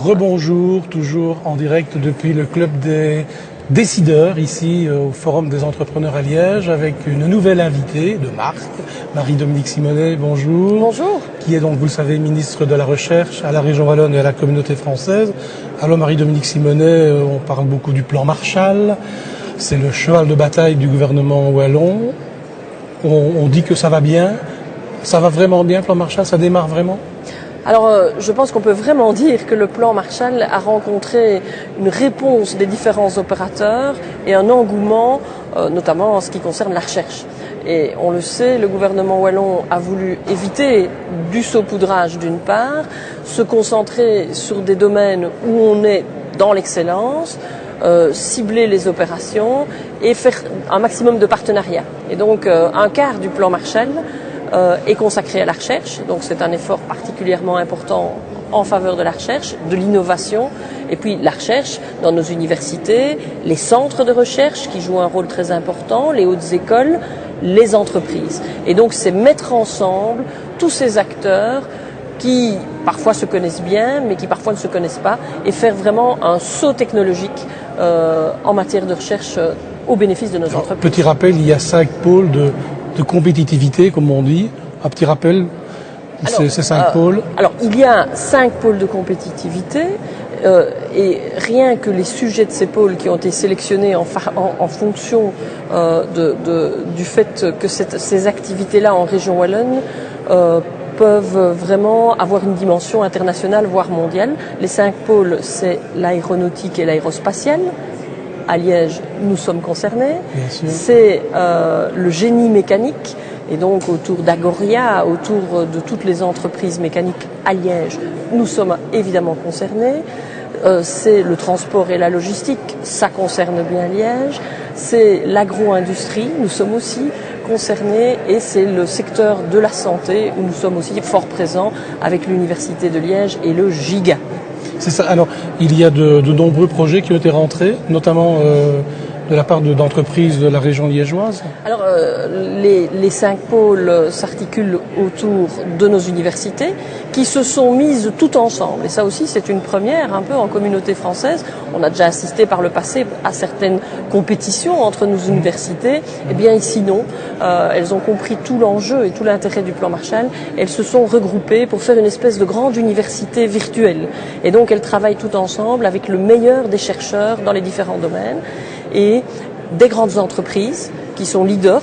Rebonjour, toujours en direct depuis le club des décideurs, ici au Forum des entrepreneurs à Liège, avec une nouvelle invitée de marque, Marie-Dominique Simonet, bonjour. Bonjour. Qui est donc, vous le savez, ministre de la Recherche à la région Wallonne et à la communauté française. Alors Marie-Dominique Simonet, on parle beaucoup du plan Marshall, c'est le cheval de bataille du gouvernement wallon. On dit que ça va bien, ça va vraiment bien, plan Marshall, ça démarre vraiment ? Alors, je pense qu'on peut vraiment dire que le plan Marshall a rencontré une réponse des différents opérateurs et un engouement, notamment en ce qui concerne la recherche. Et on le sait, le gouvernement wallon a voulu éviter du saupoudrage d'une part, se concentrer sur des domaines où on est dans l'excellence, cibler les opérations et faire un maximum de partenariats. Et donc, un quart du plan Marshall est consacré à la recherche, donc c'est un effort particulièrement important en faveur de la recherche, de l'innovation, et puis la recherche dans nos universités, les centres de recherche qui jouent un rôle très important, les hautes écoles, les entreprises. Et donc c'est mettre ensemble tous ces acteurs qui parfois se connaissent bien, mais qui parfois ne se connaissent pas, et faire vraiment un saut technologique en matière de recherche au bénéfice de nos entreprises. Petit rappel, il y a 5 pôles de compétitivité, comme on dit. Un petit rappel, ces 5 pôles. Alors, il y a 5 pôles de compétitivité et rien que les sujets de ces pôles qui ont été sélectionnés en fonction du fait que ces activités-là en région wallonne peuvent vraiment avoir une dimension internationale, voire mondiale. Les 5 pôles, c'est l'aéronautique et l'aérospatiale. À Liège, nous sommes concernés. C'est le génie mécanique, et donc autour d'Agoria, autour de toutes les entreprises mécaniques à Liège, nous sommes évidemment concernés. C'est le transport et la logistique, ça concerne bien Liège. C'est l'agro-industrie, nous sommes aussi concernés, et c'est le secteur de la santé où nous sommes aussi fort présents avec l'Université de Liège et le GIGA. C'est ça. Alors, il y a de nombreux projets qui ont été rentrés, notamment de la part d'entreprises de la région liégeoise. Alors, les 5 pôles s'articulent autour de nos universités qui se sont mises tout ensemble. Et ça aussi, c'est une première un peu en communauté française. On a déjà assisté par le passé à certaines compétitions entre nos universités. Eh bien, ici, non. Elles ont compris tout l'enjeu et tout l'intérêt du plan Marshall. Elles se sont regroupées pour faire une espèce de grande université virtuelle. Et donc, elles travaillent tout ensemble avec le meilleur des chercheurs dans les différents domaines et des grandes entreprises qui sont leaders,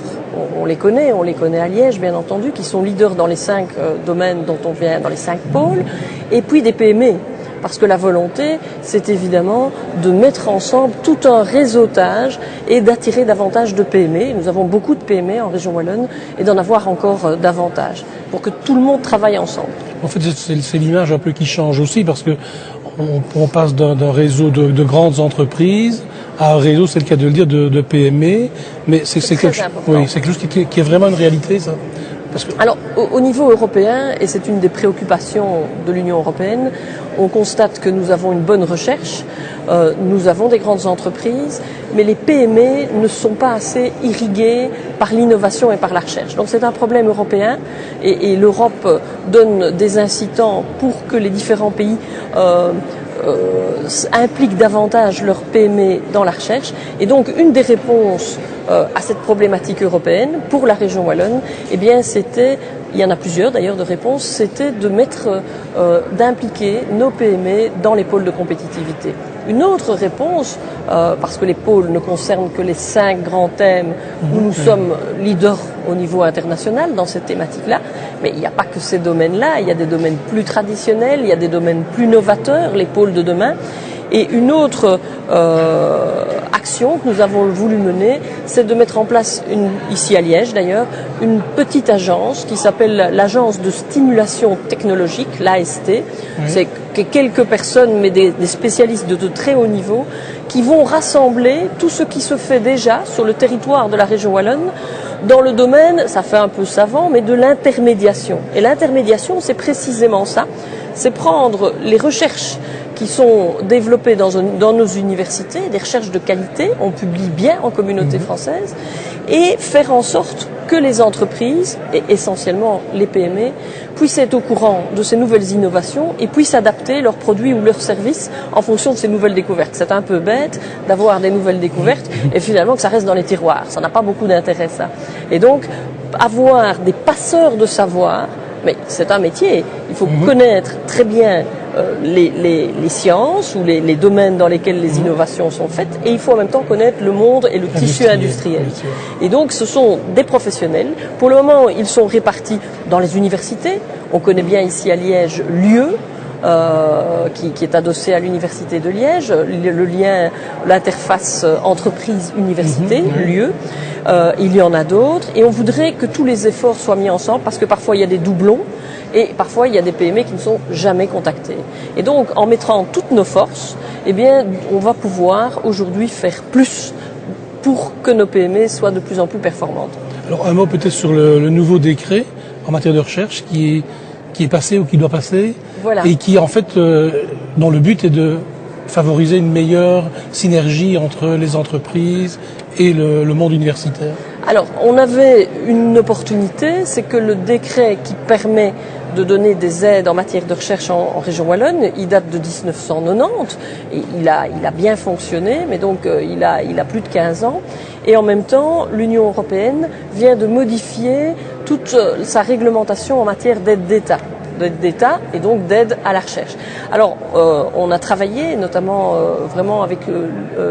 on les connaît à Liège bien entendu, qui sont leaders dans les 5 domaines dont on vient, dans les 5 pôles, et puis des PME. Parce que la volonté, c'est évidemment de mettre ensemble tout un réseautage et d'attirer davantage de PME. Nous avons beaucoup de PME en région wallonne et d'en avoir encore davantage pour que tout le monde travaille ensemble. En fait, c'est l'image un peu qui change aussi, parce que on passe d'un réseau de grandes entreprises à un réseau, c'est le cas de le dire, de PME, mais c'est quelque chose qui est vraiment une réalité, ça. Alors, au niveau européen, et c'est une des préoccupations de l'Union européenne, on constate que nous avons une bonne recherche, nous avons des grandes entreprises, mais les PME ne sont pas assez irriguées par l'innovation et par la recherche. Donc c'est un problème européen, et l'Europe donne des incitants pour que les différents pays impliquent davantage leurs PME dans la recherche. Et donc une des réponses à cette problématique européenne pour la région wallonne, eh bien c'était, il y en a plusieurs d'ailleurs de réponses, c'était de d'impliquer nos PME dans les pôles de compétitivité. Une autre réponse, parce que les pôles ne concernent que les 5 grands thèmes où nous sommes leaders au niveau international dans cette thématique-là, mais il n'y a pas que ces domaines-là, il y a des domaines plus traditionnels, il y a des domaines plus novateurs, les pôles de demain. Et une autre action que nous avons voulu mener, c'est de mettre en place, ici à Liège d'ailleurs, une petite agence qui s'appelle l'agence de stimulation technologique, l'AST. C'est quelques personnes, mais des spécialistes de très haut niveau, qui vont rassembler tout ce qui se fait déjà sur le territoire de la région wallonne dans le domaine, ça fait un peu savant, mais de l'intermédiation. Et l'intermédiation, c'est précisément ça, c'est prendre les recherches qui sont développées dans nos universités, des recherches de qualité, on publie bien en communauté française, et faire en sorte que les entreprises, et essentiellement les PME, puissent être au courant de ces nouvelles innovations et puissent adapter leurs produits ou leurs services en fonction de ces nouvelles découvertes. C'est un peu bête d'avoir des nouvelles découvertes et finalement que ça reste dans les tiroirs. Ça n'a pas beaucoup d'intérêt, ça. Et donc, avoir des passeurs de savoir, mais c'est un métier. Il faut connaître très bien les sciences ou les domaines dans lesquels les innovations sont faites, et il faut en même temps connaître le monde et le tissu industriel. Et donc ce sont des professionnels. Pour le moment, ils sont répartis dans les universités. On connaît bien ici à Liège l'UE, qui est adossé à l'université de Liège, le lien, l'interface entreprise-université, l'UE. Il y en a d'autres, et on voudrait que tous les efforts soient mis ensemble, parce que parfois il y a des doublons, et parfois il y a des PME qui ne sont jamais contactées. Et donc, en mettant toutes nos forces, eh bien, on va pouvoir aujourd'hui faire plus pour que nos PME soient de plus en plus performantes. Alors, un mot peut-être sur le nouveau décret en matière de recherche qui est passé ou qui doit passer, voilà. Et qui, en fait, dont le but est de favoriser une meilleure synergie entre les entreprises et le monde universitaire. Alors, on avait une opportunité, c'est que le décret qui permet de donner des aides en matière de recherche en région wallonne, il date de 1990, et il a bien fonctionné, mais donc il a plus de 15 ans. Et en même temps, l'Union européenne vient de modifier toute sa réglementation en matière d'aide d'État et donc d'aide à la recherche. Alors, on a travaillé notamment vraiment avec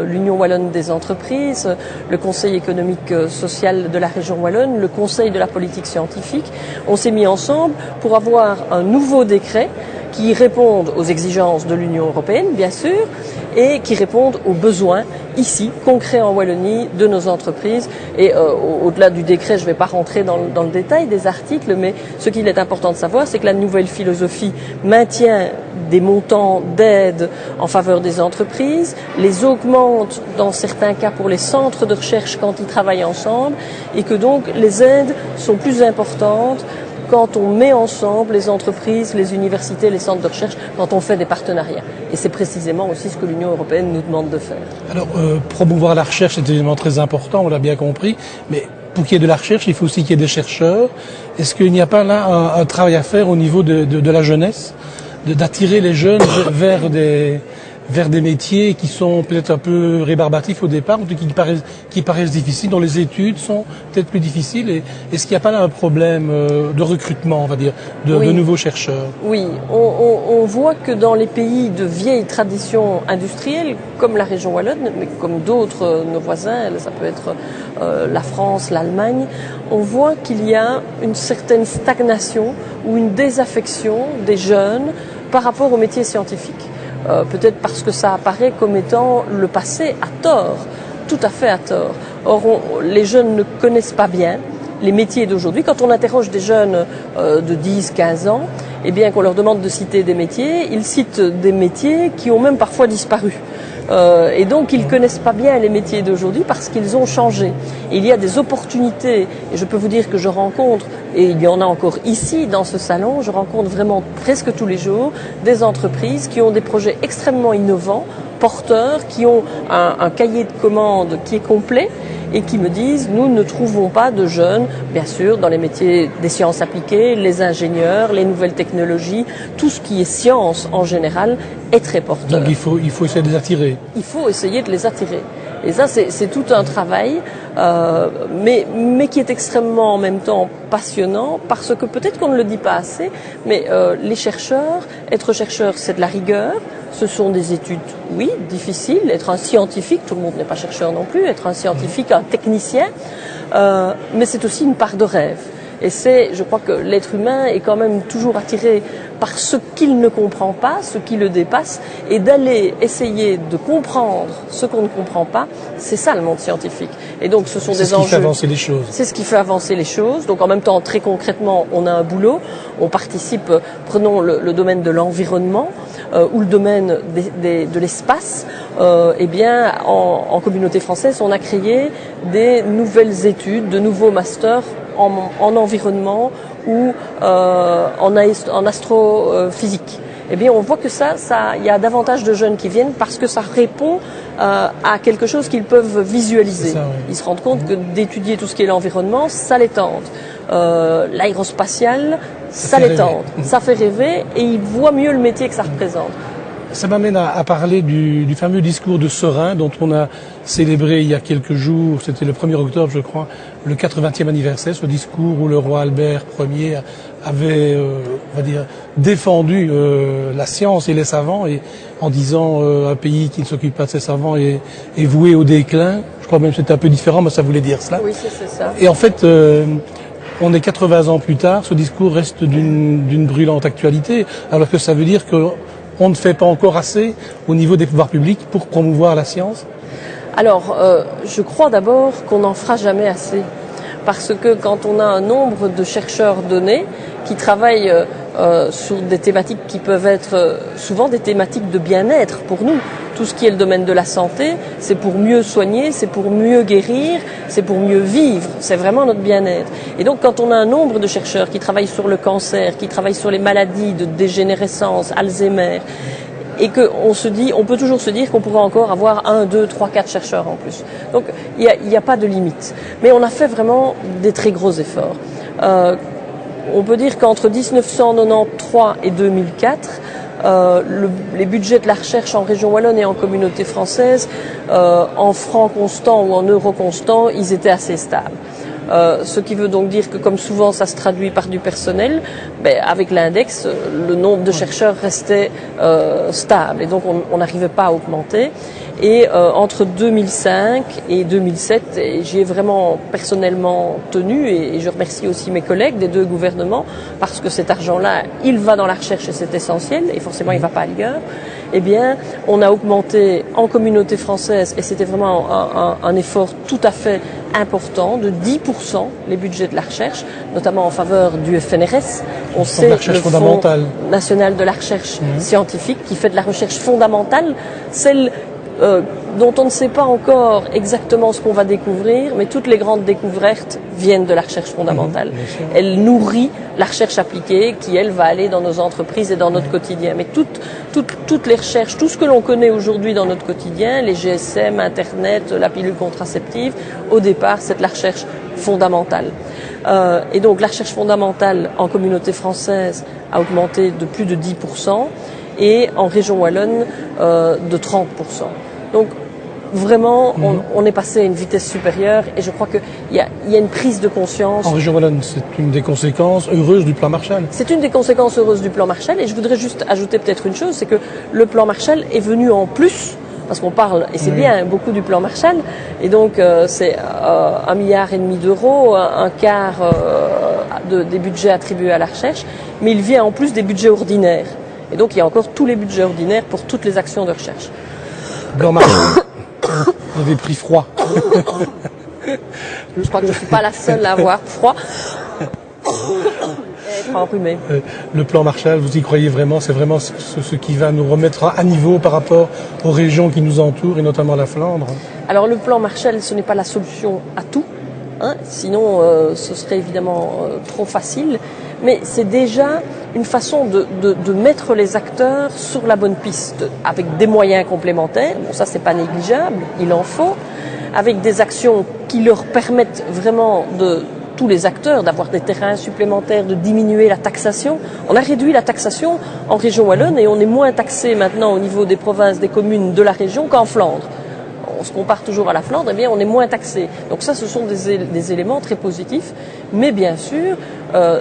l'Union wallonne des entreprises, le Conseil économique social de la région wallonne, le Conseil de la politique scientifique. On s'est mis ensemble pour avoir un nouveau décret qui réponde aux exigences de l'Union européenne, bien sûr, et qui répondent aux besoins ici, concrets en Wallonie, de nos entreprises. Et au-delà du décret, je ne vais pas rentrer dans le détail des articles, mais ce qu'il est important de savoir, c'est que la nouvelle philosophie maintient des montants d'aide en faveur des entreprises, les augmente dans certains cas pour les centres de recherche quand ils travaillent ensemble, et que donc les aides sont plus importantes quand on met ensemble les entreprises, les universités, les centres de recherche, quand on fait des partenariats. Et c'est précisément aussi ce que l'Union européenne nous demande de faire. Alors, promouvoir la recherche, c'est évidemment très important, on l'a bien compris, mais pour qu'il y ait de la recherche, il faut aussi qu'il y ait des chercheurs. Est-ce qu'il n'y a pas là un travail à faire au niveau de la jeunesse, d'attirer les jeunes vers des métiers qui sont peut-être un peu rébarbatifs au départ, ou qui paraissent difficiles, dont les études sont peut-être plus difficiles. Et est-ce qu'il n'y a pas là un problème de recrutement, on va dire, de nouveaux chercheurs? Oui, on voit que dans les pays de vieille tradition industrielle, comme la région wallonne, mais comme d'autres, nos voisins, ça peut être la France, l'Allemagne, on voit qu'il y a une certaine stagnation ou une désaffection des jeunes par rapport aux métiers scientifiques. Peut-être parce que ça apparaît comme étant le passé à tort, tout à fait à tort. Or, les jeunes ne connaissent pas bien les métiers d'aujourd'hui. Quand on interroge des jeunes de 10, 15 ans, eh bien qu'on leur demande de citer des métiers, ils citent des métiers qui ont même parfois disparu. Et donc ils ne connaissent pas bien les métiers d'aujourd'hui parce qu'ils ont changé. Et il y a des opportunités, et je peux vous dire que je rencontre, et il y en a encore ici dans ce salon, je rencontre vraiment presque tous les jours des entreprises qui ont des projets extrêmement innovants, porteurs, qui ont un cahier de commandes qui est complet, et qui me disent, nous ne trouvons pas de jeunes, bien sûr, dans les métiers des sciences appliquées, les ingénieurs, les nouvelles technologies, tout ce qui est science en général est très porteur. Donc il faut essayer de les attirer. Il faut essayer de les attirer. Et ça, c'est tout un travail, mais qui est extrêmement en même temps passionnant, parce que peut-être qu'on ne le dit pas assez, mais les chercheurs, être chercheur, c'est de la rigueur. Ce sont des études, oui, difficiles. Être un scientifique, tout le monde n'est pas chercheur non plus, être un scientifique, un technicien, mais c'est aussi une part de rêve. Et je crois que l'être humain est quand même toujours attiré par ce qu'il ne comprend pas, ce qui le dépasse, et d'aller essayer de comprendre ce qu'on ne comprend pas, c'est ça le monde scientifique. Et donc ce sont des enjeux. C'est ce qui fait avancer les choses. C'est ce qui fait avancer les choses. Donc en même temps, très concrètement, on a un boulot, on participe, prenons le domaine de l'environnement, ou le domaine de l'espace, eh bien, en communauté française, on a créé des nouvelles études, de nouveaux masters en environnement ou en astrophysique. Eh bien, on voit que il y a davantage de jeunes qui viennent parce que ça répond à quelque chose qu'ils peuvent visualiser. Ça, oui. Ils se rendent compte que d'étudier tout ce qui est l'environnement, ça les tente. L'aérospatial, ça les tente. Ça fait rêver et ils voient mieux le métier que ça représente. Ça m'amène à parler du fameux discours de Seurin dont on a célébré il y a quelques jours, c'était le 1er octobre je crois, le 80e anniversaire, ce discours où le roi Albert Ier avait, on va dire, défendu la science et les savants et en disant un pays qui ne s'occupe pas de ses savants est voué au déclin. Je crois même que c'était un peu différent, mais ça voulait dire cela. Oui, c'est ça. Et en fait, on est 80 ans plus tard, ce discours reste d'une brûlante actualité, alors que ça veut dire que on ne fait pas encore assez au niveau des pouvoirs publics pour promouvoir la science? Alors, je crois d'abord qu'on n'en fera jamais assez. Parce que quand on a un nombre de chercheurs donnés qui travaillent sur des thématiques qui peuvent être souvent des thématiques de bien-être pour nous, tout ce qui est le domaine de la santé, c'est pour mieux soigner, c'est pour mieux guérir, c'est pour mieux vivre, c'est vraiment notre bien-être. Et donc quand on a un nombre de chercheurs qui travaillent sur le cancer, qui travaillent sur les maladies de dégénérescence, Alzheimer, et qu'on se dit, on peut toujours se dire qu'on pourrait encore avoir 1, 2, 3, 4 chercheurs en plus. Donc il n'y a pas de limite. Mais on a fait vraiment des très gros efforts. On peut dire qu'entre 1993 et 2004, les budgets de la recherche en région wallonne et en communauté française, en francs constants ou en euros constants, ils étaient assez stables. Ce qui veut donc dire que, comme souvent ça se traduit par du personnel, avec l'index, le nombre de chercheurs restait stable et donc on n'arrivait pas à augmenter. Et entre 2005 et 2007, et j'y ai vraiment personnellement tenu, et je remercie aussi mes collègues des deux gouvernements, parce que cet argent-là, il va dans la recherche et c'est essentiel, et forcément il ne va pas ailleurs. Eh bien, on a augmenté en communauté française, et c'était vraiment un effort tout à fait important, de 10% les budgets de la recherche, notamment en faveur du FNRS. On sait la recherche le Fonds fondamentale national de la recherche scientifique qui fait de la recherche fondamentale, celle dont on ne sait pas encore exactement ce qu'on va découvrir, mais toutes les grandes découvertes viennent de la recherche fondamentale. Elle nourrit la recherche appliquée qui, elle, va aller dans nos entreprises et dans notre quotidien. Mais toutes les recherches, tout ce que l'on connaît aujourd'hui dans notre quotidien, les GSM, Internet, la pilule contraceptive, au départ, c'est de la recherche fondamentale. Et donc la recherche fondamentale en communauté française a augmenté de plus de 10% et en région wallonne de 30%. Donc vraiment, on est passé à une vitesse supérieure et je crois qu'il y a une prise de conscience. En région wallonne, c'est une des conséquences heureuses du plan Marshall. C'est une des conséquences heureuses du plan Marshall et je voudrais juste ajouter peut-être une chose, c'est que le plan Marshall est venu en plus, parce qu'on parle, et c'est bien, beaucoup du plan Marshall, et donc c'est 1,5 milliard d'euros, un quart des budgets attribués à la recherche, mais il vient en plus des budgets ordinaires. Et donc il y a encore tous les budgets ordinaires pour toutes les actions de recherche. Blanc Marshall, vous avez pris froid. Je crois que je ne suis pas la seule à avoir froid. Être enrhumée. Le plan Marshall, vous y croyez vraiment? C'est vraiment ce qui va nous remettre à niveau par rapport aux régions qui nous entourent et notamment la Flandre? Alors le plan Marshall, ce n'est pas la solution à tout. Sinon, ce serait évidemment trop facile. Mais c'est déjà une façon de mettre les acteurs sur la bonne piste, avec des moyens complémentaires. Bon, ça, c'est pas négligeable, il en faut. Avec des actions qui leur permettent vraiment tous les acteurs d'avoir des terrains supplémentaires, de diminuer la taxation. On a réduit la taxation en région wallonne et on est moins taxé maintenant au niveau des provinces, des communes de la région qu'en Flandre. On se compare toujours à la Flandre, eh bien on est moins taxé. Donc ça, ce sont des éléments très positifs, mais bien sûr,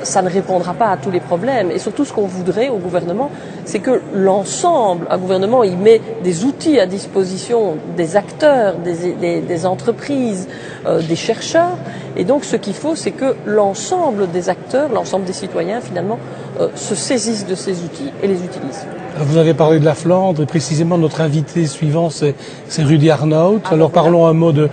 ça ne répondra pas à tous les problèmes. Et surtout, ce qu'on voudrait au gouvernement, c'est que l'ensemble, un gouvernement, il met des outils à disposition des acteurs, des entreprises, des chercheurs. Et donc, ce qu'il faut, c'est que l'ensemble des acteurs, l'ensemble des citoyens, finalement, se saisissent de ces outils et les utilisent. Vous avez parlé de la Flandre et précisément notre invité suivant c'est Rudy Arnault. Alors parlons un mot de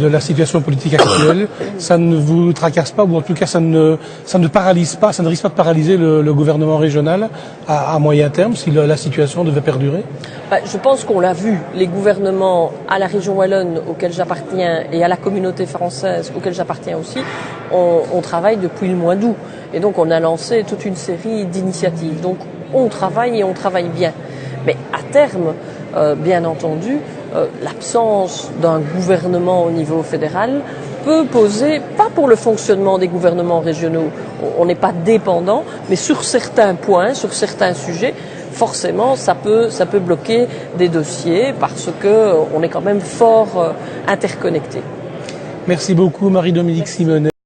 la situation politique actuelle. Ça ne vous tracasse pas ou en tout cas ça ne paralyse pas, ça ne risque pas de paralyser le gouvernement régional à moyen terme si la situation devait perdurer? Je pense qu'on l'a vu, les gouvernements à la région wallonne auquel j'appartiens et à la communauté française auquel j'appartiens aussi, on travaille depuis le mois d'août. Et donc on a lancé toute une série d'initiatives. Donc on travaille et on travaille bien. Mais à terme, bien entendu, l'absence d'un gouvernement au niveau fédéral peut poser, pas pour le fonctionnement des gouvernements régionaux, on n'est pas dépendant, mais sur certains points, sur certains sujets, forcément ça peut bloquer des dossiers parce qu'on est quand même fort interconnectés. Merci beaucoup Marie-Dominique Simonet.